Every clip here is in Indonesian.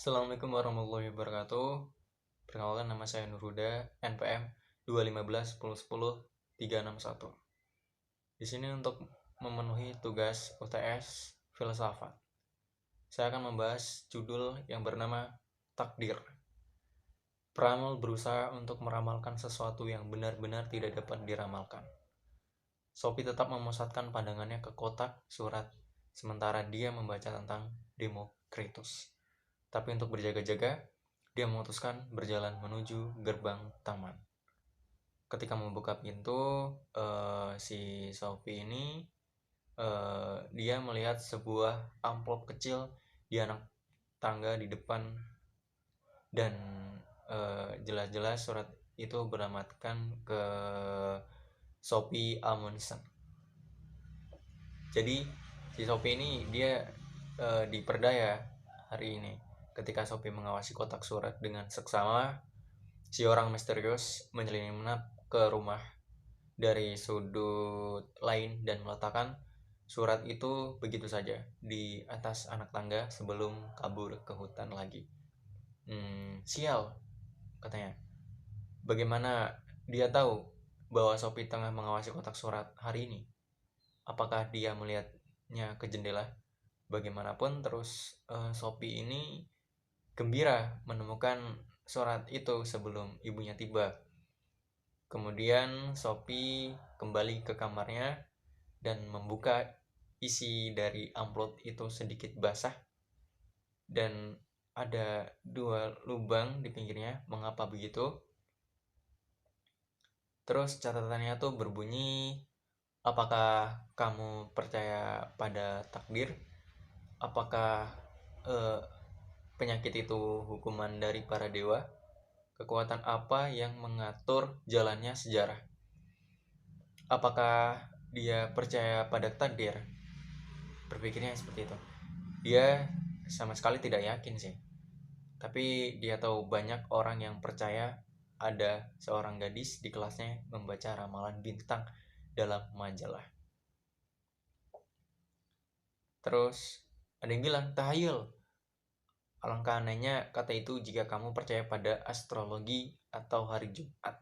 Assalamualaikum warahmatullahi wabarakatuh. Perkenalkan, nama saya Nurhuda, NPM 215 10 10 361. Di sini untuk memenuhi tugas UTS Filsafat. Saya akan membahas judul yang bernama Takdir. Peramal berusaha untuk meramalkan sesuatu yang benar-benar tidak dapat diramalkan. Sophie tetap memusatkan pandangannya ke kotak surat, sementara dia membaca tentang Demokritus. Tapi untuk berjaga-jaga, dia memutuskan berjalan menuju gerbang taman. Ketika membuka pintu, si Sophie ini dia melihat sebuah amplop kecil di anak tangga di depan, dan jelas-jelas surat itu beralamatkan ke Sophie Amundsen. Jadi si Sophie ini dia diperdaya hari ini. Ketika Sophie mengawasi kotak surat dengan seksama, si orang misterius menyelinap ke rumah dari sudut lain dan meletakkan surat itu begitu saja di atas anak tangga sebelum kabur ke hutan lagi. Sial, katanya. Bagaimana dia tahu bahwa Sophie tengah mengawasi kotak surat hari ini? Apakah dia melihatnya ke jendela? Bagaimanapun terus Sophie ini gembira menemukan surat itu sebelum ibunya tiba. Kemudian Sophie kembali ke kamarnya dan membuka isi dari amplop itu sedikit basah, dan ada 2 lubang di pinggirnya. Mengapa begitu? Terus catatannya tuh berbunyi, apakah kamu percaya pada takdir? Apakah penyakit itu hukuman dari para dewa? Kekuatan apa yang mengatur jalannya sejarah? Apakah dia percaya pada takdir? Berpikirnya seperti itu. Dia sama sekali tidak yakin sih. Tapi dia tahu banyak orang yang percaya ada seorang gadis di kelasnya membaca ramalan bintang dalam majalah. Terus ada yang bilang, tahayul. Alangkah anehnya kata itu jika kamu percaya pada astrologi atau hari Jumat.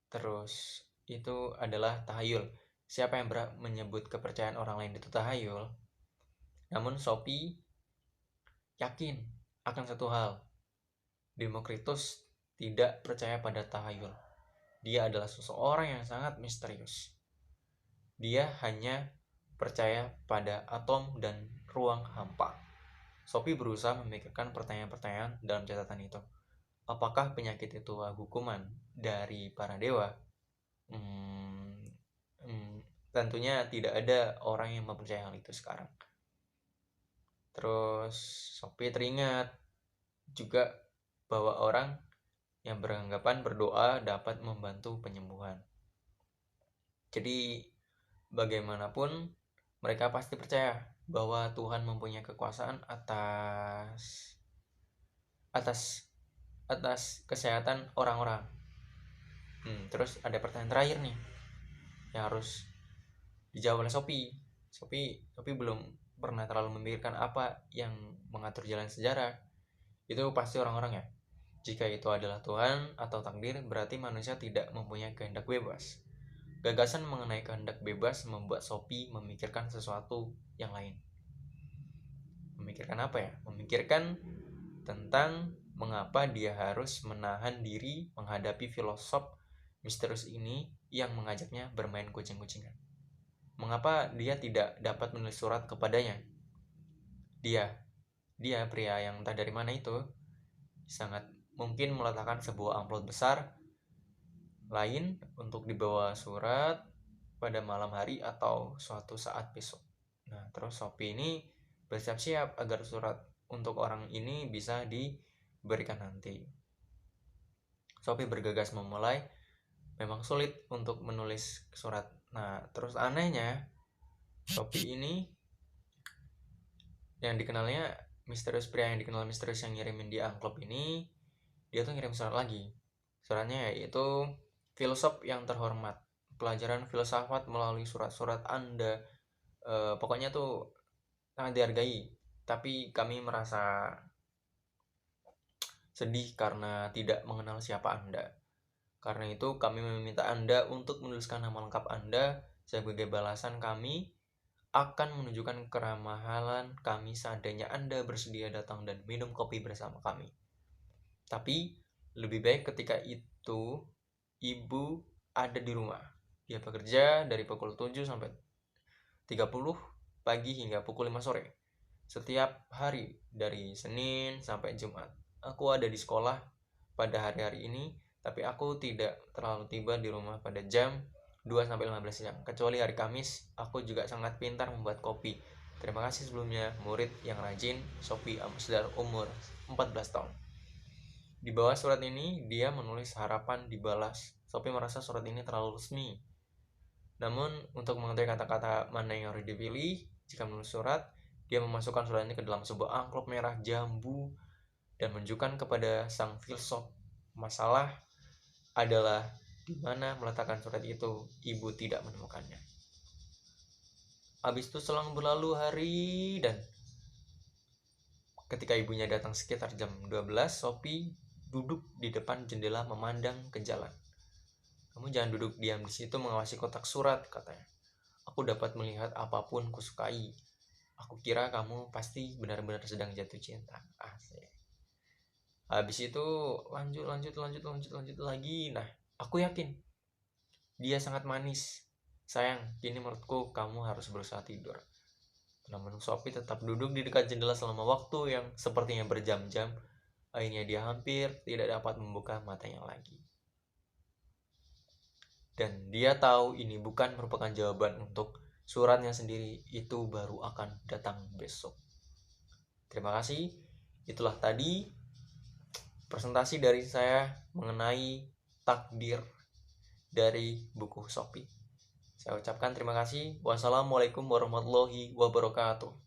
Terus itu adalah tahayul. Siapa yang berhak menyebut kepercayaan orang lain itu tahayul? Namun Sophie yakin akan satu hal. Demokritus tidak percaya pada tahayul. Dia adalah seseorang yang sangat misterius. Dia hanya percaya pada atom dan ruang hampa. Sophie berusaha memikirkan pertanyaan-pertanyaan dalam catatan itu. Apakah penyakit itu hukuman dari para dewa? Tentunya tidak ada orang yang mempercayai hal itu sekarang. Terus Sophie teringat juga bahwa orang yang beranggapan berdoa dapat membantu penyembuhan. Jadi bagaimanapun mereka pasti percaya bahwa Tuhan mempunyai kekuasaan atas kesehatan orang-orang. Terus ada pertanyaan terakhir nih yang harus dijawab oleh Sophie belum pernah terlalu memikirkan apa yang mengatur jalan sejarah. Itu pasti orang-orang ya. Jika itu adalah Tuhan atau takdir, berarti manusia tidak mempunyai kehendak bebas. Gagasan mengenai kehendak bebas membuat Sophie memikirkan sesuatu yang lain. Memikirkan apa ya? Memikirkan tentang mengapa dia harus menahan diri menghadapi filosof misterius ini yang mengajaknya bermain kucing-kucingan. Mengapa dia tidak dapat menulis surat kepadanya? Dia pria yang entah dari mana itu sangat mungkin meletakkan sebuah amplop besar lain untuk dibawa surat pada malam hari atau suatu saat besok. Nah, terus Sophie ini bersiap-siap agar surat untuk orang ini bisa diberikan nanti. Sophie bergegas memulai. Memang sulit untuk menulis surat. Nah, terus anehnya Sophie ini yang dikenalnya misterius, pria yang dikenal misterius yang ngirimin di amplop ini, dia tuh ngirim surat lagi. Suratnya yaitu, filosof yang terhormat, pelajaran filsafat melalui surat-surat Anda. Pokoknya tuh sangat dihargai, tapi kami merasa sedih karena tidak mengenal siapa Anda. Karena itu kami meminta Anda untuk menuliskan nama lengkap Anda sebagai balasan kami akan menunjukkan keramahan kami seandainya Anda bersedia datang dan minum kopi bersama kami. Tapi lebih baik ketika itu ibu ada di rumah. Dia bekerja dari pukul 7 sampai 30 pagi hingga pukul 5 sore. Setiap hari dari Senin sampai Jumat. Aku ada di sekolah pada hari-hari ini, tapi aku tidak terlalu tiba di rumah pada jam 2 sampai 15 jam. Kecuali hari Kamis, aku juga sangat pintar membuat kopi. Terima kasih sebelumnya, murid yang rajin, Sophie Amsdar, umur 14 tahun. Di bawah surat ini, dia menulis harapan dibalas. Sophie merasa surat ini terlalu resmi. Namun, untuk mengetahui kata-kata mana yang harus dipilih, jika menulis surat, dia memasukkan surat ini ke dalam sebuah amplop merah jambu dan menunjukkan kepada sang filsuf. Masalah adalah di mana meletakkan surat itu. Ibu tidak menemukannya. Habis itu selang berlalu hari dan ketika ibunya datang sekitar jam 12, Sophie duduk di depan jendela memandang ke jalan. Kamu jangan duduk diam di situ mengawasi kotak surat, katanya. Aku dapat melihat apapun kusukai. Aku kira kamu pasti benar-benar sedang jatuh cinta. Asik. Habis itu lanjut lagi. Nah, aku yakin dia sangat manis. Sayang, kini menurutku kamu harus berusaha tidur. Namun Sophie tetap duduk di dekat jendela selama waktu yang sepertinya berjam-jam. Akhirnya dia hampir tidak dapat membuka matanya lagi. Dan dia tahu ini bukan merupakan jawaban untuk suratnya sendiri, itu baru akan datang besok. Terima kasih. Itulah tadi presentasi dari saya mengenai takdir dari buku Sophie. Saya ucapkan terima kasih. Wassalamualaikum warahmatullahi wabarakatuh.